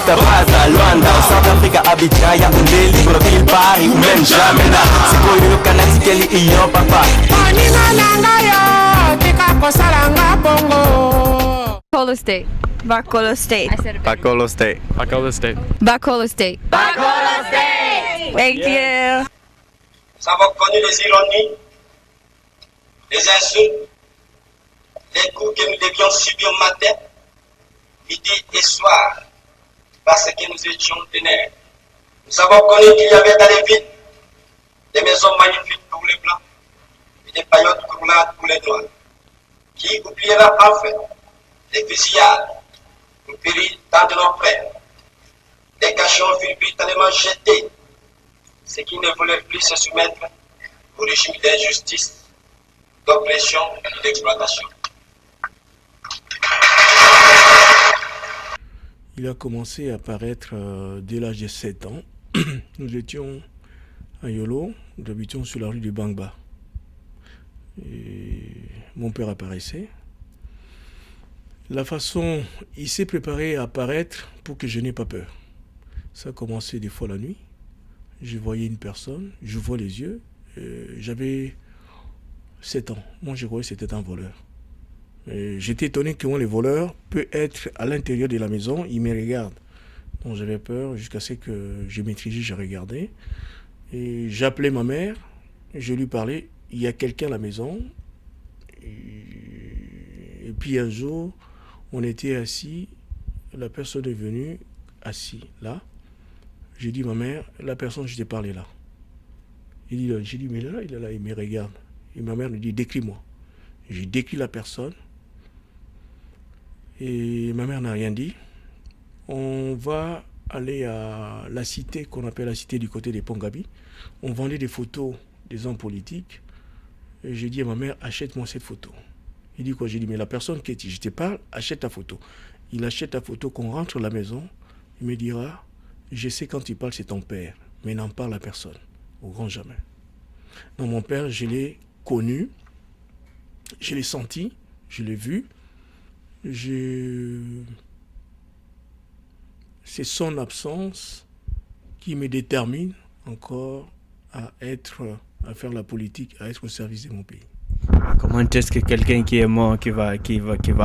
Maputo, Brazza, Luanda, au South Africa, Abidjan, Yaoundé, Libreville, Paris ou même Jamena. C'est pour le Canada, Kelly et yo, papa. Bacolod State. Bacolod State. I said it. Bacolod State. Bacolod State. Bacolod State. Bacolod State. Thank you. Nous avons connu les ironies, les insultes, les coups que nous devions subir matin, midi et soir, parce que nous étions ténèbres. Nous avons connu qu'il y avait dans les villes des maisons magnifiques pour les blancs et des paillotes croulades pour les noirs. Qui oubliera enfin les fusillades, nous périt tant de nos frères. Des cachons furent brutalement jetés. Ceux qui ne voulaient plus se soumettre au régime d'injustice, d'oppression et d'exploitation. Il a commencé à apparaître dès l'âge de 7 ans. Nous étions à Yolo, nous habitions sur la rue du Bangba. Et mon père apparaissait. La façon, il s'est préparé à apparaître pour que je n'ai pas peur. Ça a commencé des fois la nuit. Je voyais une personne, je vois les yeux. J'avais 7 ans. Moi, je croyais que c'était un voleur. J'étais étonné comment les voleurs peuvent être à l'intérieur de la maison, ils me regardent. Donc j'avais peur jusqu'à ce que je maîtrisais, je regardais. Et j'appelais ma mère, je lui parlais, il y a quelqu'un à la maison. Et puis un jour, on était assis, la personne est venue, assis là. J'ai dit, ma mère, la personne, je t'ai parlé là. J'ai dit, mais là, il est là, il me regarde. Et ma mère me dit, décris-moi. J'ai décrit la personne. Et ma mère n'a rien dit. On va aller à la cité qu'on appelle la cité du côté des Pongabi. On vendait des photos des hommes politiques. Et j'ai dit à ma mère, achète-moi cette photo. Il dit quoi? J'ai dit, mais la personne qui est, je te parle, achète ta photo. Il achète ta photo, qu'on rentre à la maison. Il me dira, je sais quand tu parles, c'est ton père, mais n'en parle à personne, au grand jamais. Non, mon père, je l'ai connu, je l'ai senti, je l'ai vu. C'est son absence qui me détermine encore à faire la politique, à être au service de mon pays. Comment est-ce que quelqu'un qui est mort, qui va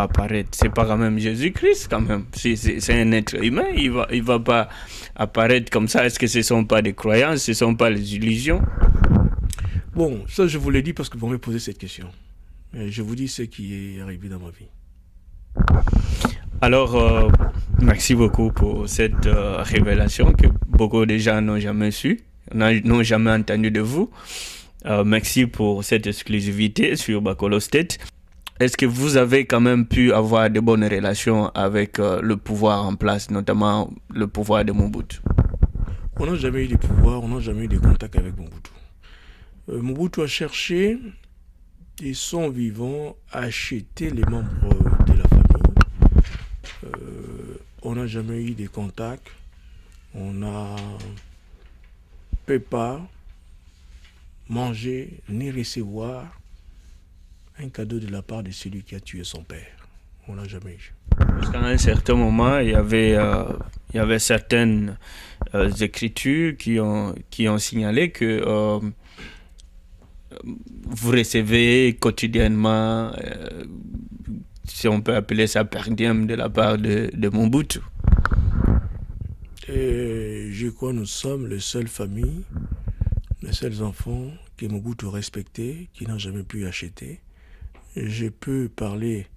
apparaître? C'est pas quand même Jésus-Christ quand même. C'est un être humain, il va pas apparaître comme ça. Est-ce que ce sont pas des croyances, ce sont pas les illusions? Bon, ça je vous l'ai dit parce que vous m'avez posé cette question. Mais je vous dis ce qui est arrivé dans ma vie. Alors, merci beaucoup pour cette révélation que beaucoup de gens n'ont jamais su, n'ont jamais entendu de vous. Merci pour cette exclusivité sur Bacolod State. Est-ce que vous avez quand même pu avoir de bonnes relations avec le pouvoir en place, notamment le pouvoir de Mobutu? On n'a jamais eu de pouvoir, on n'a jamais eu de contact avec Mobutu. Mobutu a cherché, de son vivant, à acheter les membres de la famille. On n'a jamais eu de contact. On n'a pas manger ni recevoir un cadeau de la part de celui qui a tué son père. On l'a jamais eu. Parce qu'à un certain moment, il y avait certaines écritures qui ont signalé que vous recevez quotidiennement, si on peut appeler ça per diem, de la part de Mobutu. Et je crois que nous sommes les seules familles, les seuls enfants que Mobutu respectait, qui n'ont jamais pu acheter. Je peux parler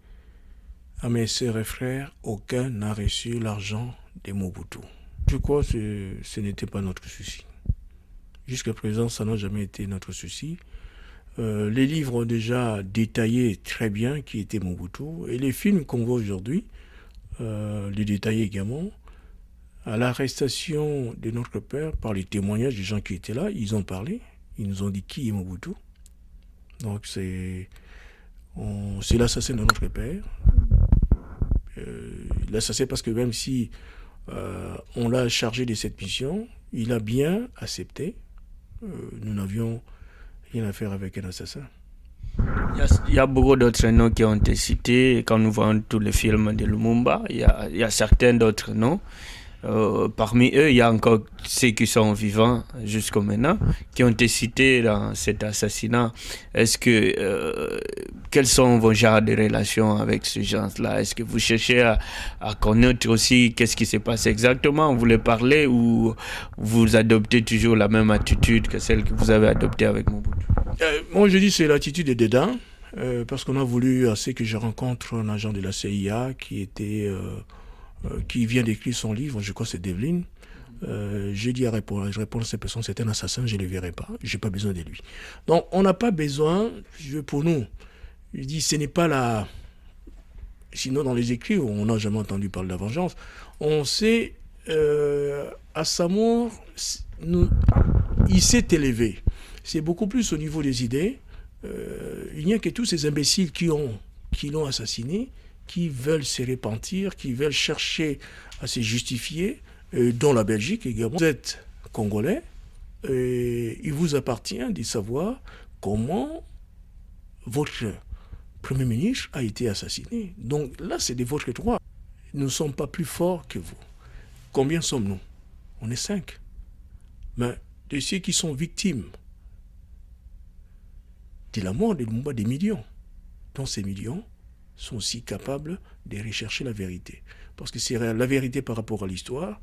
à mes sœurs et frères, aucun n'a reçu l'argent de Mobutu. Je crois que ce n'était pas notre souci. Jusqu'à présent, ça n'a jamais été notre souci. Les livres ont déjà détaillé très bien qui était Mobutu. Et les films qu'on voit aujourd'hui, les détaillent également. À l'arrestation de notre père, par les témoignages des gens qui étaient là, ils ont parlé. Ils nous ont dit qui est Mobutu. Donc c'est l'assassin de notre père. L'assassin parce que même si on l'a chargé de cette mission, il a bien accepté. Nous n'avions rien à faire avec un assassin. Il y a beaucoup d'autres noms qui ont été cités quand nous voyons tous les films de Lumumba. Il y a certains d'autres noms. Parmi eux, il y a encore ceux qui sont vivants jusqu'à maintenant, qui ont été cités dans cet assassinat. Est-ce que quels sont vos genres de relations avec ces gens-là? Est-ce que vous cherchez à connaître aussi qu'est-ce qui s'est passé exactement? Vous les parlez ou vous adoptez toujours la même attitude que celle que vous avez adoptée avec Mobutu? Moi, je dis c'est l'attitude des dédains, parce qu'on a voulu assez que je rencontre un agent de la CIA qui vient d'écrire son livre, je crois que c'est Devlin. J'ai dit à répondre à cette personne, c'est un assassin, je ne le verrai pas, je n'ai pas besoin de lui. Donc on n'a pas besoin, pour nous, je dis ce n'est pas la... Sinon dans les écrits, on n'a jamais entendu parler de la vengeance. On sait, à sa mort, il s'est élevé. C'est beaucoup plus au niveau des idées. Il n'y a que tous ces imbéciles qui l'ont assassiné, qui veulent se repentir, qui veulent chercher à se justifier, dont la Belgique également. Vous êtes Congolais, et il vous appartient de savoir comment votre Premier ministre a été assassiné. Donc là, c'est de votre droit. Nous ne sommes pas plus forts que vous. Combien sommes-nous? On est 5. Mais de ceux qui sont victimes de la mort de Lumumba, des millions, dont ces millions sont aussi capables de rechercher la vérité. Parce que c'est la vérité par rapport à l'histoire,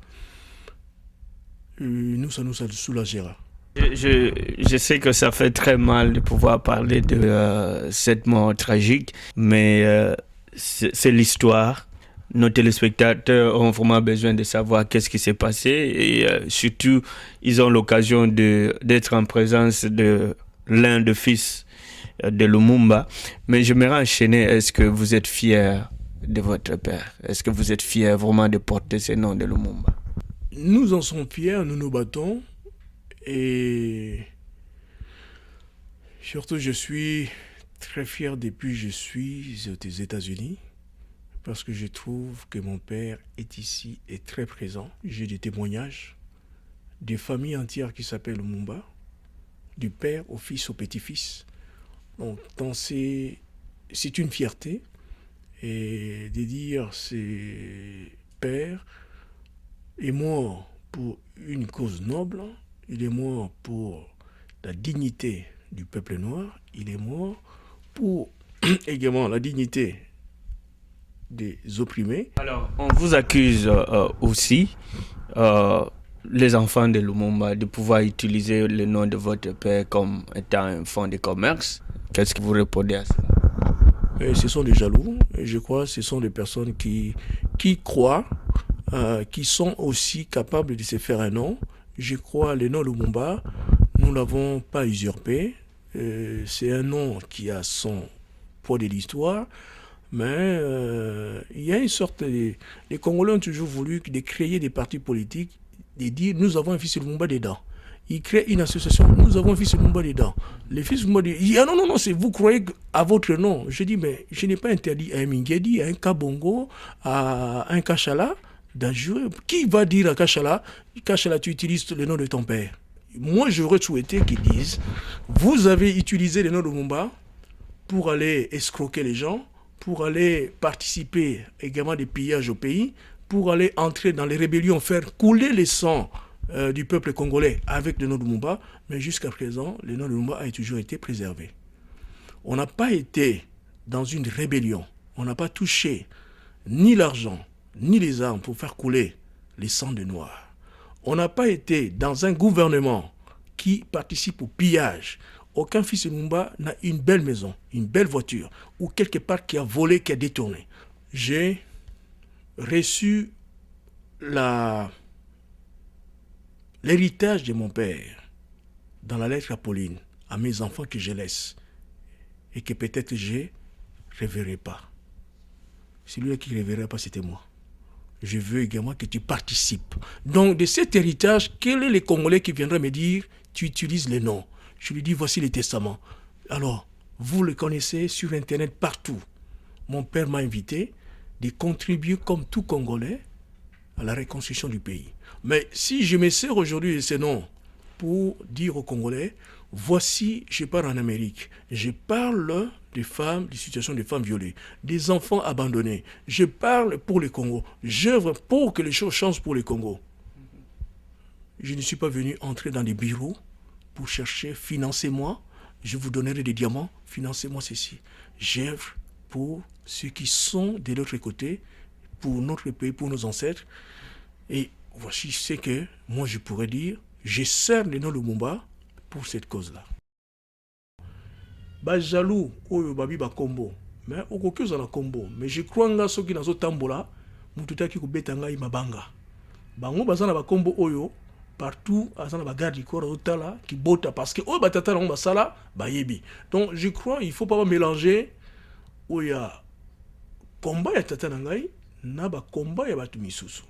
nous, ça nous soulagera. Je sais que ça fait très mal de pouvoir parler de cette mort tragique, mais c'est l'histoire. Nos téléspectateurs ont vraiment besoin de savoir qu'est-ce qui s'est passé et surtout, ils ont l'occasion d'être en présence de l'un des fils de Lumumba. Mais j'aimerais enchaîner, est-ce que vous êtes fiers de votre père? Est-ce que vous êtes fiers vraiment de porter ce nom de Lumumba? Nous en sommes fiers, nous nous battons et surtout je suis très fier depuis que je suis aux États-Unis parce que je trouve que mon père est ici et très présent. J'ai des témoignages des familles entières qui s'appellent Lumumba, du père au fils au petit-fils. Donc, c'est une fierté et de dire c'est père est mort pour une cause noble, il est mort pour la dignité du peuple noir, il est mort pour également la dignité des opprimés. Alors, on vous accuse aussi, les enfants de Lumumba, de pouvoir utiliser le nom de votre père comme étant un fonds de commerce. Qu'est-ce que vous répondez à ça? Ce sont des jaloux. Je crois que ce sont des personnes qui croient, qui sont aussi capables de se faire un nom. Je crois le nom Lumumba, nous ne l'avons pas usurpé. C'est un nom qui a son poids de l'histoire. Mais il y a une sorte de... Les Congolais ont toujours voulu de créer des partis politiques, de dire nous avons un fils de Lumumba dedans. Ils créent une association, nous avons un fils de Lumumba dedans. Les fils de Lumumba disent ah non, c'est vous croyez à votre nom. Je dis mais je n'ai pas interdit à un Mingedi, à un Kabongo, à un Kachala d'ajouer. Qui va dire à Kachala, tu utilises le nom de ton père? Moi j'aurais souhaité qu'ils disent vous avez utilisé le nom de Lumumba pour aller escroquer les gens, pour aller participer également des pillages au pays, pour aller entrer dans les rébellions, faire couler le sang du peuple congolais avec le nom de Lumumba, mais jusqu'à présent, le nom de Lumumba a toujours été préservé. On n'a pas été dans une rébellion, on n'a pas touché ni l'argent, ni les armes pour faire couler les sangs des Noirs. On n'a pas été dans un gouvernement qui participe au pillage. Aucun fils de Lumumba n'a une belle maison, une belle voiture, ou quelque part qui a volé, qui a détourné. J'ai reçu l'héritage de mon père dans la lettre à Pauline, à mes enfants que je laisse, et que peut-être je ne reverrai pas. Celui-là qui ne reverra pas, c'était moi. Je veux également que tu participes. Donc, de cet héritage, quel est le Congolais qui viendra me dire, tu utilises les noms? Je lui dis, voici les testaments. Alors, vous le connaissez sur Internet partout. Mon père m'a invité de contribuer comme tout Congolais à la reconstruction du pays. Mais si je me sers aujourd'hui de ces noms pour dire aux Congolais, voici, je pars en Amérique, je parle des femmes, des situations de femmes violées, des enfants abandonnés. Je parle pour le Congo. J'œuvre pour que les choses changent pour le Congo. Je ne suis pas venu entrer dans des bureaux pour chercher, financez-moi, je vous donnerai des diamants, financez-moi ceci. J'œuvre pour ceux qui sont de l'autre côté, pour notre pays, pour nos ancêtres. Et voici ce que moi je pourrais dire. Je sers le nom de Lumumba pour cette cause-là. Bajalou, oyo babi ba kombo. Mais okoki ozala kombo. Mais je crois nga soki nazo tambola, mututa ki kubeta ngai mabanga. Bango bazana ba kombo oyo partout azana ba garde du corps otala ki bota parce que oyo batata na basala bayebi. Donc je crois il faut pas mélanger oya combat ya tata na ngai na ba combat ya batu misusu.